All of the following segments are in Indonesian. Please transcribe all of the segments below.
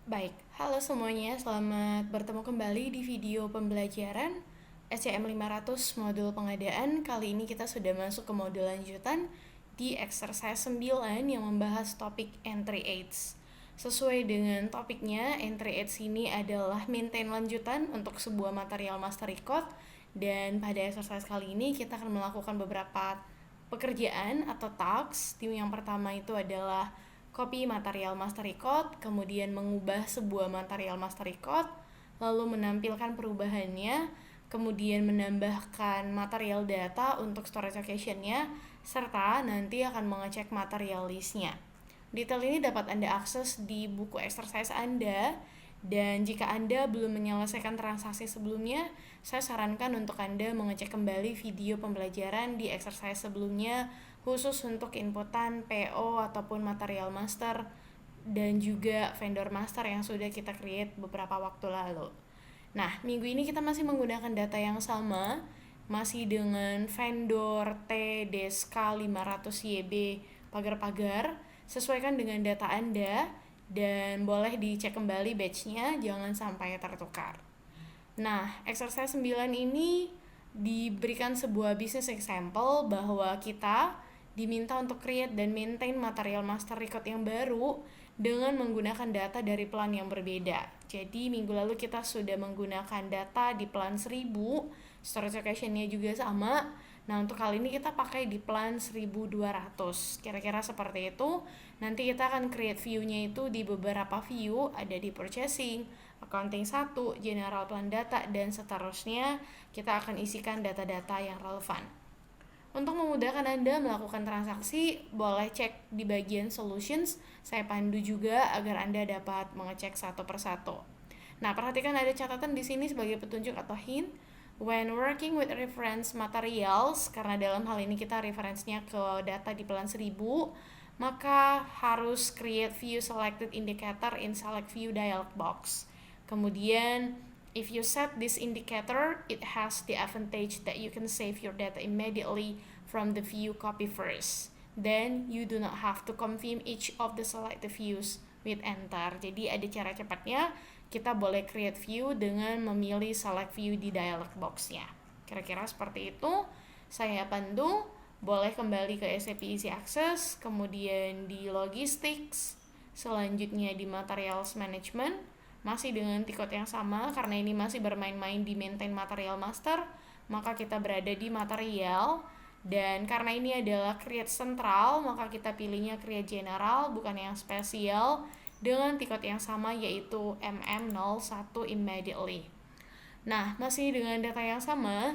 Baik, halo semuanya, selamat bertemu kembali di video pembelajaran SCM 500 modul pengadaan. Kali ini kita sudah masuk ke modul lanjutan di exercise 9 yang membahas topik entry aids. Sesuai dengan topiknya, entry aids ini adalah maintain lanjutan untuk sebuah material master record. Dan pada exercise kali ini kita akan melakukan beberapa pekerjaan atau tasks. Yang pertama itu adalah copy material master record, kemudian mengubah sebuah material master record, lalu menampilkan perubahannya, kemudian menambahkan material data untuk storage location-nya, serta nanti akan mengecek material list-nya. Detail ini dapat Anda akses di buku exercise Anda, dan jika Anda belum menyelesaikan transaksi sebelumnya, saya sarankan untuk Anda mengecek kembali video pembelajaran di exercise sebelumnya khusus untuk inputan PO ataupun material master dan juga vendor master yang sudah kita create beberapa waktu lalu. Nah, minggu ini kita masih menggunakan data yang sama, masih dengan vendor T-500YB pagar-pagar. Sesuaikan dengan data Anda dan boleh dicek kembali batch-nya, jangan sampai tertukar. Nah, exercise 9 ini diberikan sebuah business example bahwa kita diminta untuk create dan maintain material master record yang baru dengan menggunakan data dari plan yang berbeda. Jadi minggu lalu kita sudah menggunakan data di plan 1000, storage location-nya juga sama. Nah, untuk kali ini kita pakai di plan 1200. Kira-kira seperti itu. Nanti kita akan create view-nya itu di beberapa view, ada di purchasing, accounting 1, general plan data, dan seterusnya. Kita akan isikan data-data yang relevan. Untuk memudahkan Anda melakukan transaksi, boleh cek di bagian solutions. Saya pandu juga agar Anda dapat mengecek satu persatu. Nah, perhatikan ada catatan di sini sebagai petunjuk atau hint. When working with reference materials, karena dalam hal ini kita referensinya ke data di plan 1000, maka harus create view selected indicator in select view dialog box. Kemudian, if you set this indicator, it has the advantage that you can save your data immediately from the view copy first. Then, you do not have to confirm each of the selected views with enter. Jadi ada cara cepatnya, kita boleh create view dengan memilih select view di dialog box-nya. Kira-kira seperti itu. Saya pandu, boleh kembali ke SAP Easy Access, kemudian di Logistics, selanjutnya di Materials Management, masih dengan tikot yang sama karena ini masih bermain-main di maintain material master, maka kita berada di material, dan karena ini adalah create central, maka kita pilihnya create general, bukan yang spesial, dengan tikot yang sama yaitu MM01 immediately. Nah, masih dengan data yang sama,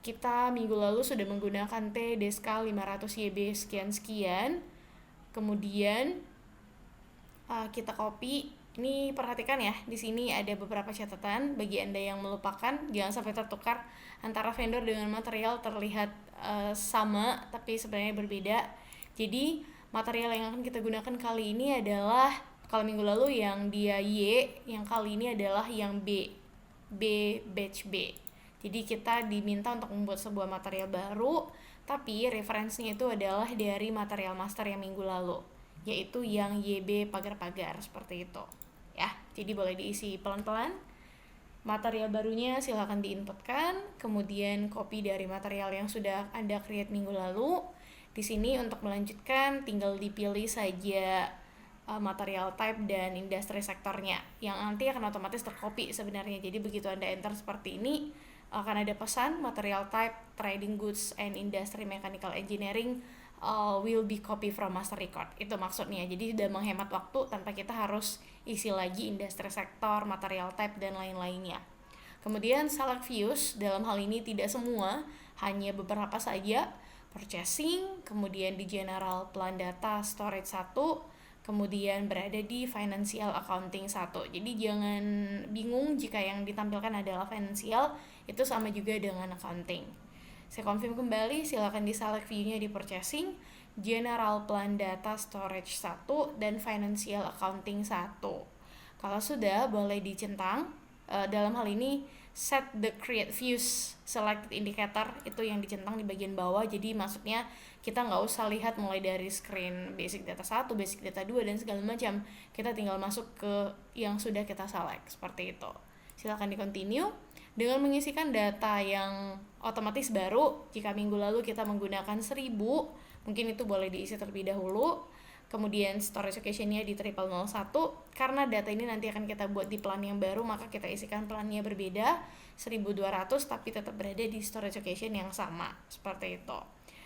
kita minggu lalu sudah menggunakan T-500YB sekian-sekian, kemudian kita copy. Ini perhatikan ya, di sini ada beberapa catatan bagi Anda yang melupakan, jangan sampai tertukar antara vendor dengan material terlihat sama tapi sebenarnya berbeda. Jadi material yang akan kita gunakan kali ini adalah, kalau minggu lalu yang dia Y, yang kali ini adalah yang B batch B. Jadi kita diminta untuk membuat sebuah material baru, tapi referensinya itu adalah dari material master yang minggu lalu, yaitu yang YB pagar-pagar seperti itu. Ya, jadi boleh diisi pelan-pelan. Material barunya silakan diinputkan, kemudian copy dari material yang sudah Anda create minggu lalu. Di sini untuk melanjutkan tinggal dipilih saja material type dan industri sektornya yang nanti akan otomatis tercopy sebenarnya. Jadi begitu Anda enter seperti ini, akan ada pesan material type trading goods and industry mechanical engineering will be copy from master record. Itu maksudnya. Jadi sudah menghemat waktu tanpa kita harus isi lagi industri sektor, material type, dan lain-lainnya. Kemudian select views, dalam hal ini tidak semua, hanya beberapa saja. Purchasing, kemudian di general plan data storage 1, kemudian berada di financial accounting 1. Jadi jangan bingung jika yang ditampilkan adalah financial, itu sama juga dengan accounting. Saya confirm kembali, silakan di select view-nya di purchasing, general plan data storage 1, dan financial accounting 1. Kalau sudah, boleh dicentang. Dalam hal ini set the create views selected indicator, itu yang dicentang di bagian bawah. Jadi maksudnya kita nggak usah lihat mulai dari screen basic data 1, basic data 2 dan segala macam. Kita tinggal masuk ke yang sudah kita select seperti itu. Silakan di continue dengan mengisikan data yang otomatis baru. Jika minggu lalu kita menggunakan 1000, mungkin itu boleh diisi terlebih dahulu. Kemudian storage occasion-nya di 0001, karena data ini nanti akan kita buat di plan yang baru, maka kita isikan plannya berbeda 1200 tapi tetap berada di storage occasion yang sama, seperti itu.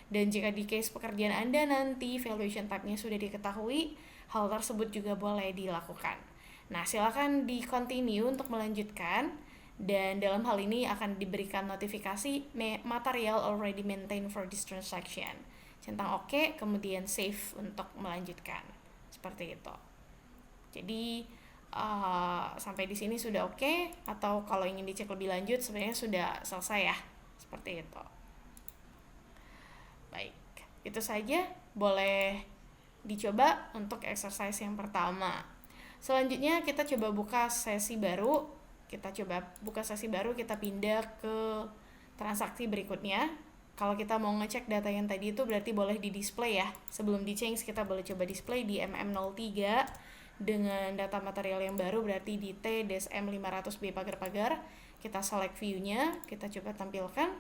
Dan jika di case pekerjaan Anda nanti valuation type-nya sudah diketahui, hal tersebut juga boleh dilakukan. Nah, silakan di continue untuk melanjutkan, dan dalam hal ini akan diberikan notifikasi material already maintained for this transaction. Centang oke, kemudian save untuk melanjutkan, seperti itu. Jadi sampai di sini sudah oke, atau kalau ingin dicek lebih lanjut sebenarnya sudah selesai ya, seperti itu. Baik, itu saja, boleh dicoba untuk exercise yang pertama. Selanjutnya kita coba buka sesi baru. Kita pindah ke transaksi berikutnya. Kalau kita mau ngecek data yang tadi itu berarti boleh di display ya. Sebelum di change kita boleh coba display di MM03 dengan data material yang baru, berarti di T-M500B pagar-pagar. Kita select view-nya, kita coba tampilkan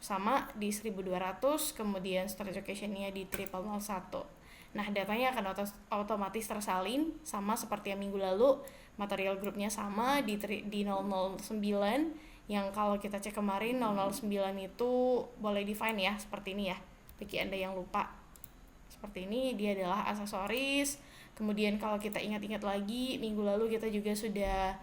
sama di 1200, kemudian storage occasion-nya di 0001. Nah, datanya akan otomatis tersalin sama seperti yang minggu lalu. Material grupnya sama di 009, yang kalau kita cek kemarin 009 itu boleh define ya, seperti ini ya. Bagi Anda yang lupa, seperti ini, dia adalah aksesoris. Kemudian kalau kita ingat-ingat lagi, minggu lalu kita juga sudah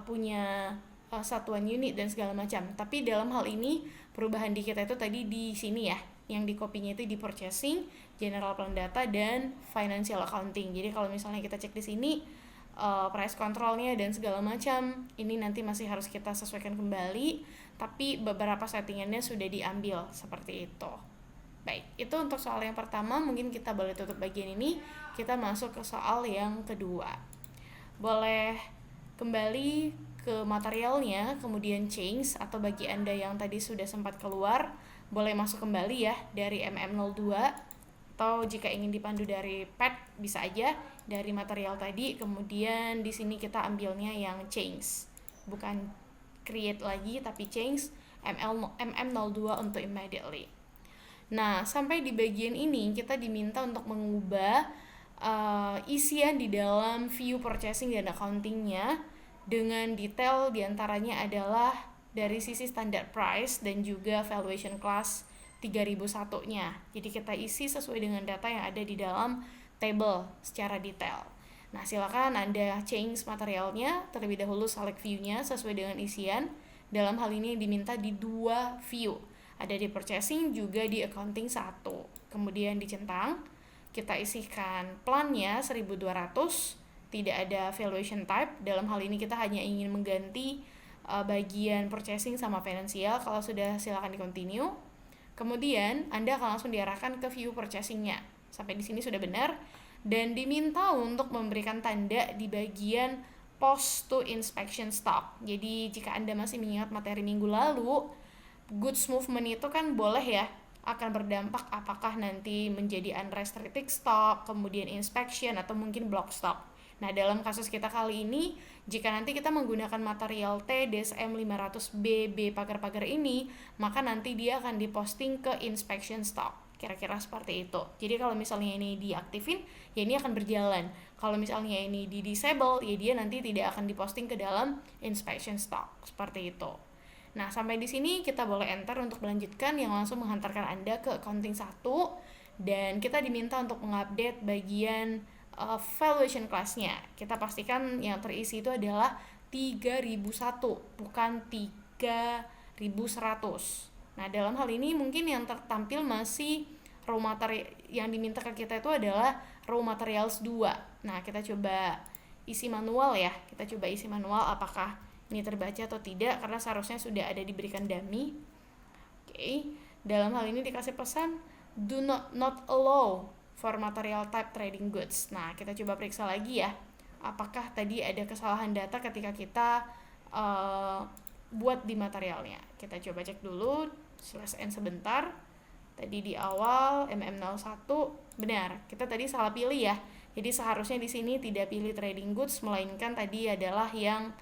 punya satuan unit dan segala macam. Tapi dalam hal ini perubahan di kita itu tadi di sini ya, yang di copy-nya itu di purchasing, general plan data, dan financial accounting. Jadi kalau misalnya kita cek di sini price controlnya dan segala macam, ini nanti masih harus kita sesuaikan kembali, tapi beberapa settingannya sudah diambil seperti itu. Baik, itu untuk soal yang pertama. Mungkin kita boleh tutup bagian ini, kita masuk ke soal yang kedua. Boleh kembali ke materialnya, kemudian change, atau bagi Anda yang tadi sudah sempat keluar, boleh masuk kembali ya dari MM02, atau jika ingin dipandu dari pad bisa aja dari material tadi. Kemudian di sini kita ambilnya yang change, bukan create lagi tapi change, MM02 untuk immediately. Nah, sampai di bagian ini kita diminta untuk mengubah isian di dalam view purchasing dan accountingnya dengan detail, diantaranya adalah dari sisi standard price dan juga valuation class 3001-nya. Jadi kita isi sesuai dengan data yang ada di dalam table secara detail. Nah, silakan Anda change materialnya, terlebih dahulu select view-nya sesuai dengan isian. Dalam hal ini diminta di 2 view. Ada di purchasing juga di accounting 1. Kemudian dicentang, kita isikan plannya 1200, tidak ada valuation type. Dalam hal ini kita hanya ingin mengganti bagian purchasing sama financial. Kalau sudah silakan di continue. Kemudian Anda akan langsung diarahkan ke view purchasing-nya. Sampai di sini sudah benar, dan diminta untuk memberikan tanda di bagian post to inspection stock. Jadi jika Anda masih mengingat materi minggu lalu, goods movement itu kan boleh ya, akan berdampak apakah nanti menjadi unrestricted stock, kemudian inspection, atau mungkin block stock. Nah, dalam kasus kita kali ini, jika nanti kita menggunakan material T-M500B pagar-pagar ini, maka nanti dia akan diposting ke inspection stock. Kira-kira seperti itu. Jadi kalau misalnya ini diaktifin, ya ini akan berjalan. Kalau misalnya ini di disable, ya dia nanti tidak akan diposting ke dalam inspection stock. Seperti itu. Nah, sampai di sini kita boleh enter untuk melanjutkan, yang langsung menghantarkan Anda ke accounting 1, dan kita diminta untuk mengupdate bagian valuation class-nya. Kita pastikan yang terisi itu adalah 3001, bukan 3100. Nah, dalam hal ini mungkin yang tertampil masih raw material, yang diminta ke kita itu adalah raw materials 2. Nah, kita coba isi manual ya. Kita coba isi manual apakah ini terbaca atau tidak, karena seharusnya sudah ada diberikan dummy. Oke. Dalam hal ini dikasih pesan do not allow for material type trading goods. Nah, kita coba periksa lagi ya. Apakah tadi ada kesalahan data ketika kita buat di materialnya. Kita coba cek dulu, /n sebentar. Tadi di awal MM01 benar, kita tadi salah pilih ya. Jadi seharusnya di sini tidak pilih trading goods, melainkan tadi adalah yang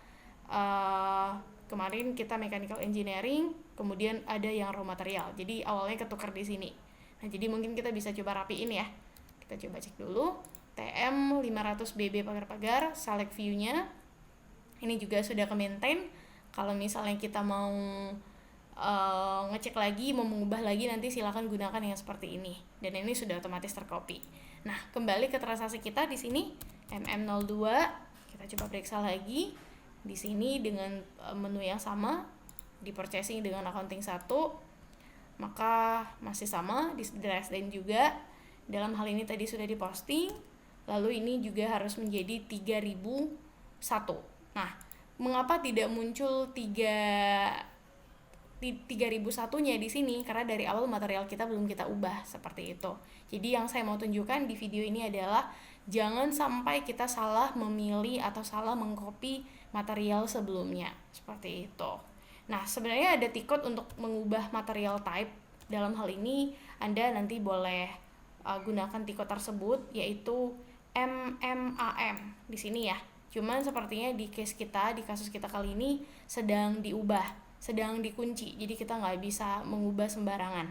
kemarin kita mechanical engineering, kemudian ada yang raw material. Jadi awalnya ketukar di sini. Nah, jadi mungkin kita bisa coba rapiin ya. Kita coba cek dulu. TM 500BB pagar-pagar, select view-nya. Ini juga sudah ke-maintain. Kalau misalnya kita mau ngecek lagi, mau mengubah lagi, nanti silakan gunakan yang seperti ini. Dan ini sudah otomatis tercopy. Nah, kembali ke transaksi kita di sini MM02. Kita coba periksa lagi. Di sini dengan menu yang sama, di purchasing dengan accounting 1, maka masih sama di /n juga. Dalam hal ini tadi sudah diposting. Lalu ini juga harus menjadi 3001. Nah, mengapa tidak muncul 3001-nya di sini? Karena dari awal material kita belum kita ubah seperti itu. Jadi yang saya mau tunjukkan di video ini adalah jangan sampai kita salah memilih atau salah mengcopy material sebelumnya seperti itu. Nah, sebenarnya ada tikot untuk mengubah material type. Dalam hal ini Anda nanti boleh gunakan tikot tersebut, yaitu MMAM di sini ya. Cuman sepertinya di kasus kita kali ini sedang diubah, sedang dikunci, jadi kita nggak bisa mengubah sembarangan.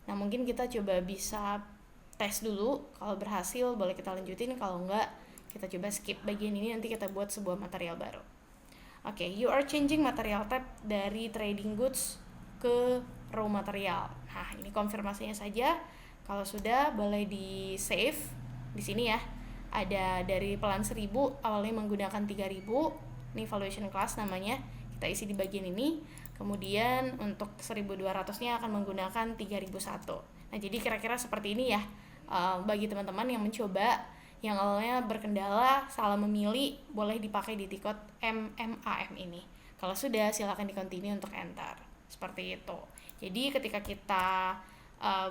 Nah, mungkin kita coba bisa tes dulu, kalau berhasil boleh kita lanjutin, kalau enggak kita coba skip bagian ini, nanti kita buat sebuah material baru. Oke, you are changing material type dari trading goods ke raw material. Nah, ini konfirmasinya saja. Kalau sudah, boleh di save di sini ya. Ada dari pelan 1000, awalnya menggunakan 3000, ini valuation class namanya, kita isi di bagian ini. Kemudian untuk 1200-nya akan menggunakan 3001. Nah, jadi kira-kira seperti ini ya. Bagi teman-teman yang mencoba, yang awalnya berkendala, salah memilih, boleh dipakai di tikot MMAM ini. Kalau sudah, silakan di continue untuk enter. Seperti itu. Jadi ketika kita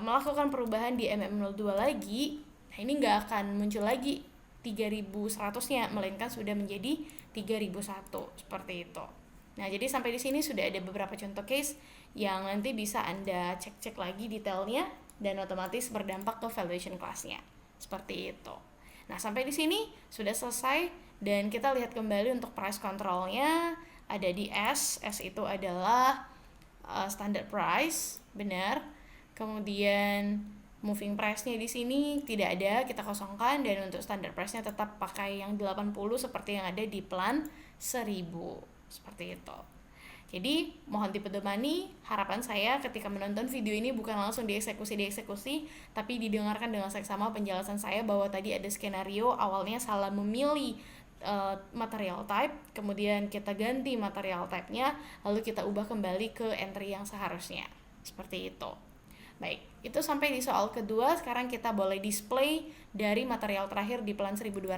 melakukan perubahan di MM02 lagi, nah ini nggak akan muncul lagi 3100-nya, melainkan sudah menjadi 3001 seperti itu. Nah, jadi sampai di sini sudah ada beberapa contoh case yang nanti bisa Anda cek-cek lagi detailnya dan otomatis berdampak ke valuation class-nya. Seperti itu. Nah, sampai di sini sudah selesai dan kita lihat kembali untuk price control-nya ada di S. S itu adalah standard price, benar. Kemudian moving price-nya di sini tidak ada, kita kosongkan, dan untuk standard price-nya tetap pakai yang 80 seperti yang ada di plan 1000. Seperti itu. Jadi, mohon dipedomani, harapan saya ketika menonton video ini bukan langsung dieksekusi, tapi didengarkan dengan seksama penjelasan saya bahwa tadi ada skenario awalnya salah memilih material type, kemudian kita ganti material type-nya, lalu kita ubah kembali ke entry yang seharusnya. Seperti itu. Baik, itu sampai di soal kedua. Sekarang kita boleh display dari material terakhir di plan 1200.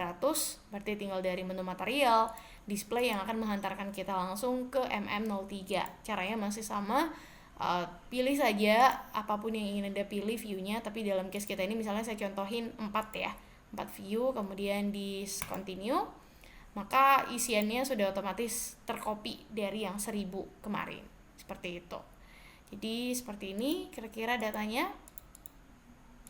Berarti tinggal dari menu material, display yang akan menghantarkan kita langsung ke MM03. Caranya masih sama, pilih saja apapun yang ingin Anda pilih view-nya. Tapi dalam case kita ini misalnya saya contohin 4 ya, 4 view, kemudian di continue. Maka isiannya sudah otomatis tercopy dari yang 1000 kemarin. Seperti itu. Jadi seperti ini kira-kira datanya.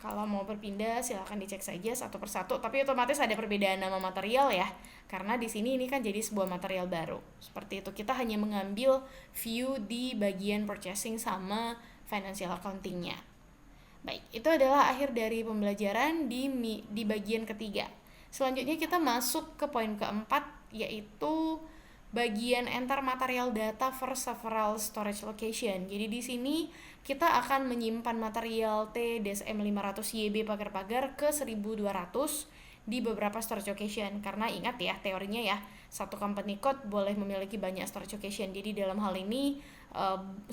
Kalau mau berpindah silahkan dicek saja satu persatu, tapi otomatis ada perbedaan nama material ya, karena di sini ini kan jadi sebuah material baru. Seperti itu, kita hanya mengambil view di bagian purchasing sama financial accounting-nya. Baik, itu adalah akhir dari pembelajaran di bagian ketiga. Selanjutnya kita masuk ke poin keempat, yaitu bagian enter material data for several storage location. Jadi di sini kita akan menyimpan material T-M500YB pagar-pagar ke 1200 di beberapa storage location. Karena ingat ya, teorinya ya, satu company code boleh memiliki banyak storage location. Jadi dalam hal ini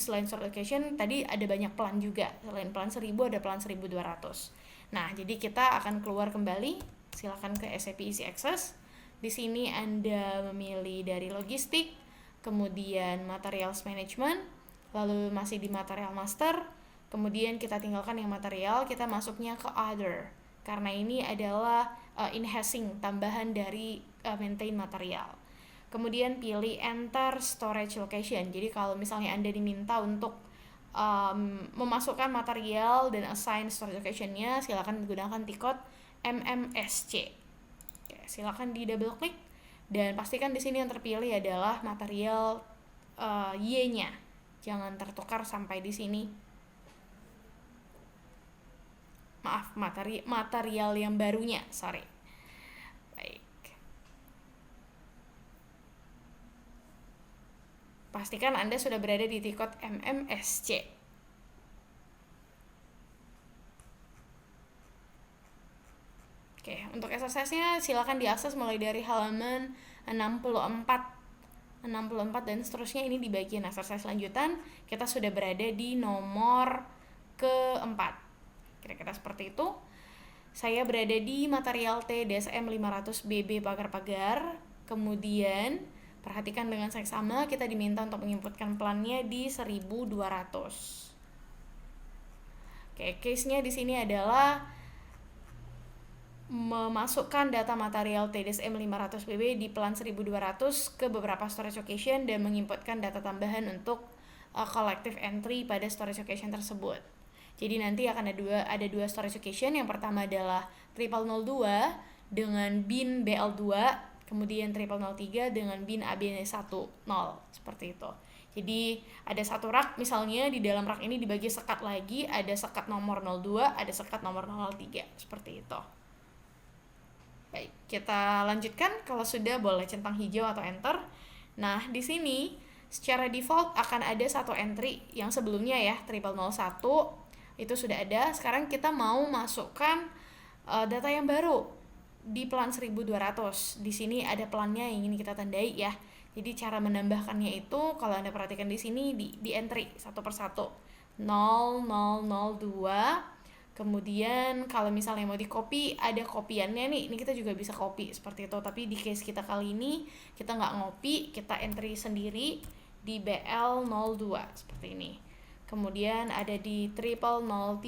selain storage location tadi ada banyak plan juga. Selain plan 1000 ada plan 1200. Nah, jadi kita akan keluar kembali. Silakan ke SAP Easy Access. Di sini Anda memilih dari logistik, kemudian materials management, lalu masih di material master, kemudian kita tinggalkan yang material, kita masuknya ke other, karena ini adalah enhancing, tambahan dari maintain material. Kemudian pilih enter storage location. Jadi kalau misalnya Anda diminta untuk memasukkan material dan assign storage location-nya, silakan gunakan tikot MMSC. Oke, silakan di double klik dan pastikan di sini yang terpilih adalah material Y-nya. Jangan tertukar sampai di sini. Maaf, material yang barunya, sorry. Baik. Pastikan Anda sudah berada di tikot MMSC. Oke, untuk exercise-nya silakan diakses mulai dari halaman 64 dan seterusnya. Ini di bagian exercise lanjutan. Kita sudah berada di nomor keempat. Kira-kira seperti itu. Saya berada di material T-M 500 BB pagar-pagar. Kemudian perhatikan dengan seksama kita diminta untuk menginputkan plannya di 1200. Oke, case-nya di sini adalah memasukkan data material TDSM 500 BB di plan 1200 ke beberapa storage location dan menginputkan data tambahan untuk collective entry pada storage location tersebut. Jadi nanti akan ada dua storage location. Yang pertama adalah 0002 dengan bin BL2, kemudian 0003 dengan bin AB10, seperti itu. Jadi ada satu rak, misalnya di dalam rak ini dibagi sekat lagi, ada sekat nomor 02, ada sekat nomor 03, seperti itu. Baik, kita lanjutkan. Kalau sudah boleh centang hijau atau enter. Nah, di sini secara default akan ada satu entry yang sebelumnya ya, 0001 itu sudah ada. Sekarang kita mau masukkan data yang baru di plan 1200. Di sini ada plannya yang ingin kita tandai ya. Jadi cara menambahkannya itu kalau Anda perhatikan di sini di entry satu persatu. 0002. Kemudian kalau misalnya mau di copy, ada kopiannya nih. Ini kita juga bisa copy seperti itu. Tapi di case kita kali ini kita nggak ngopi, kita entry sendiri di BL02 seperti ini. Kemudian ada di 0003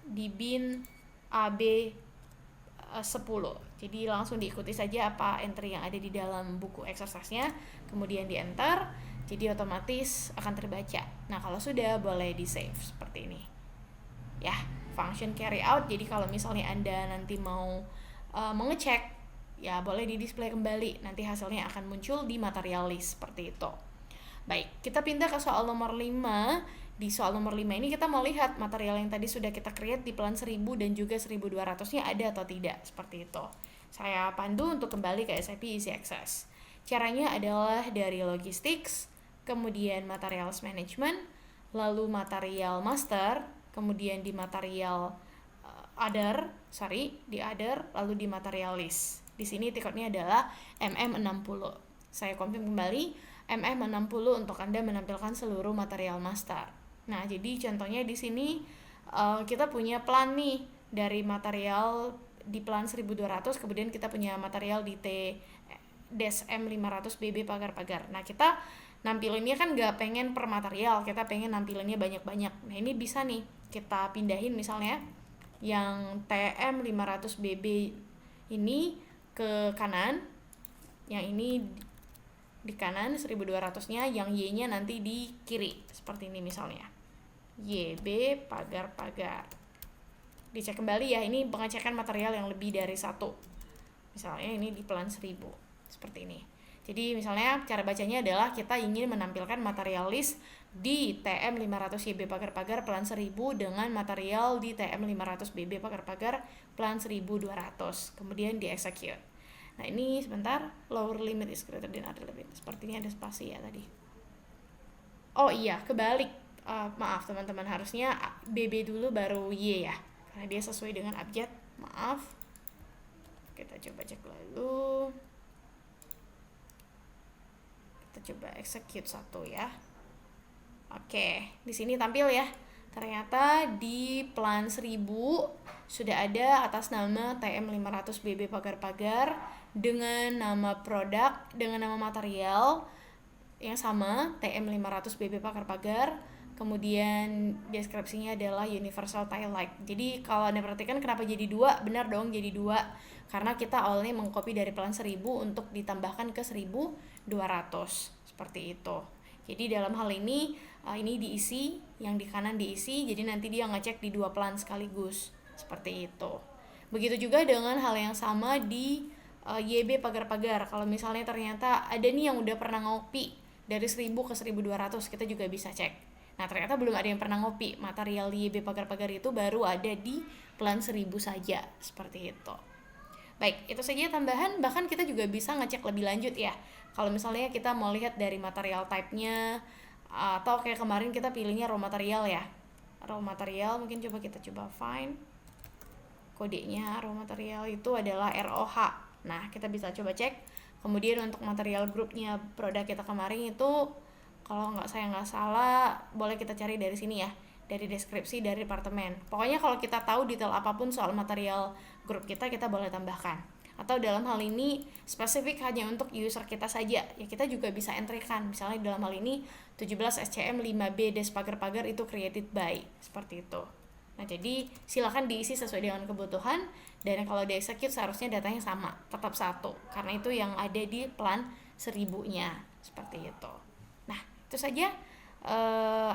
di bin AB10. Jadi langsung diikuti saja apa entry yang ada di dalam buku exercise-nya, kemudian di enter, jadi otomatis akan terbaca. Nah, kalau sudah boleh di save seperti ini. Ya, function carry out. Jadi kalau misalnya Anda nanti mau mengecek, ya boleh di display kembali. Nanti hasilnya akan muncul di material list seperti itu. Baik, kita pindah ke soal nomor 5. Di soal nomor 5 ini kita mau lihat material yang tadi sudah kita create di plan 1000 dan juga 1200-nya ada atau tidak, seperti itu. Saya pandu untuk kembali ke SAP Easy Access. Caranya adalah dari logistics, kemudian materials management, lalu material master, kemudian di material di other, lalu di material list. Di sini tiketnya adalah MM60. Saya confirm kembali, MM60 untuk Anda menampilkan seluruh material master. Nah, jadi contohnya di sini kita punya plan nih dari material di plan 1200, kemudian kita punya material di T-M 500 BB pagar-pagar. Nah, kita nampilinnya kan nggak pengen per material, kita pengen nampilinnya banyak-banyak. Nah, ini bisa nih kita pindahin misalnya yang TM 500 BB ini ke kanan, yang ini di kanan 1200-nya, yang Y-nya nanti di kiri seperti ini misalnya. YB pagar-pagar. Dicek kembali ya, ini pengecekan material yang lebih dari satu. Misalnya ini di plan 1000 seperti ini. Jadi misalnya cara bacanya adalah kita ingin menampilkan material list di TM 500 YB pagar-pagar plan 1000 dengan material di TM 500 BB pagar-pagar plan 1200. Kemudian di execute. Nah, ini sebentar, lower limit is greater than other limit. Sepertinya ada spasi ya tadi. Oh iya, kebalik. Maaf teman-teman, harusnya BB dulu baru Y ya, karena dia sesuai dengan abjad. Maaf. Kita coba cek lalu. Kita coba execute satu ya. Oke, di sini tampil ya. Ternyata di plan 1000 sudah ada atas nama TM 500 BB pagar-pagar dengan nama produk, dengan nama material yang sama, TM 500 BB pagar-pagar. kemudian deskripsinya adalah universal tile like. Jadi kalau Anda perhatikan kenapa jadi 2, benar dong jadi 2, karena kita awalnya mengcopy dari plan 1000 untuk ditambahkan ke 1200, seperti itu. Jadi dalam hal ini diisi, yang di kanan diisi, jadi nanti dia ngecek di 2 plan sekaligus, seperti itu. Begitu juga dengan hal yang sama di YB pagar-pagar. Kalau misalnya ternyata ada nih yang udah pernah ngopi dari 1000 ke 1200, kita juga bisa cek. Nah, ternyata belum ada yang pernah ngopi. Material di YB pagar-pagar itu baru ada di plan 1000 saja, seperti itu. Baik, itu saja tambahan. Bahkan kita juga bisa ngecek lebih lanjut ya. Kalau misalnya kita mau lihat dari material type-nya, atau kayak kemarin kita pilihnya raw material ya. Raw material, mungkin kita coba find. Kodenya raw material itu adalah ROH. Nah, kita bisa coba cek. Kemudian untuk material grupnya produk kita kemarin itu, kalau saya nggak salah, boleh kita cari dari sini ya, dari deskripsi dari departemen. Pokoknya kalau kita tahu detail apapun soal material grup kita boleh tambahkan. Atau dalam hal ini spesifik hanya untuk user kita saja, ya kita juga bisa entrykan. Misalnya dalam hal ini 17 SCM 5B des pagar-pagar itu created by, seperti itu. Nah, jadi silakan diisi sesuai dengan kebutuhan, dan kalau di execute seharusnya datanya sama, tetap 1, karena itu yang ada di plan 1000-nya, seperti itu. Nah, itu saja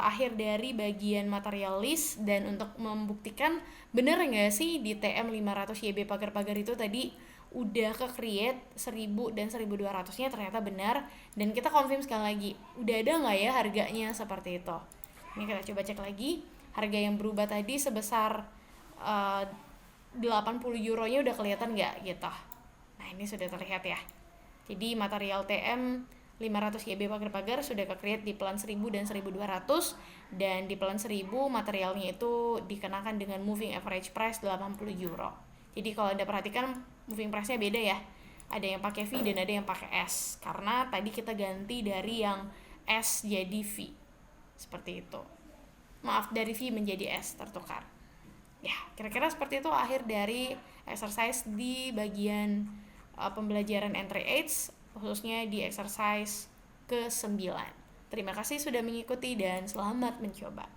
akhir dari bagian material list. Dan untuk membuktikan bener nggak sih di TM 500 YB pagar-pagar itu tadi udah ke create 1000 dan 1200 nya ternyata benar, dan kita confirm sekali lagi udah ada nggak ya harganya, seperti itu. Ini kita coba cek lagi, harga yang berubah tadi sebesar 80 euronya udah kelihatan nggak gitu. Nah, ini sudah terlihat ya. Jadi material TM 500 YB pagar-pagar sudah ke-create di plan 1000 dan 1200, dan di plan 1000 materialnya itu dikenakan dengan moving average price 80 euro. Jadi kalau Anda perhatikan moving price-nya beda ya. Ada yang pakai V dan ada yang pakai S, karena tadi kita ganti dari yang S jadi V. Seperti itu. Maaf, dari V menjadi S, tertukar. Ya, kira-kira seperti itu akhir dari exercise di bagian pembelajaran entry aids, khususnya di exercise ke-9. Terima kasih sudah mengikuti dan selamat mencoba.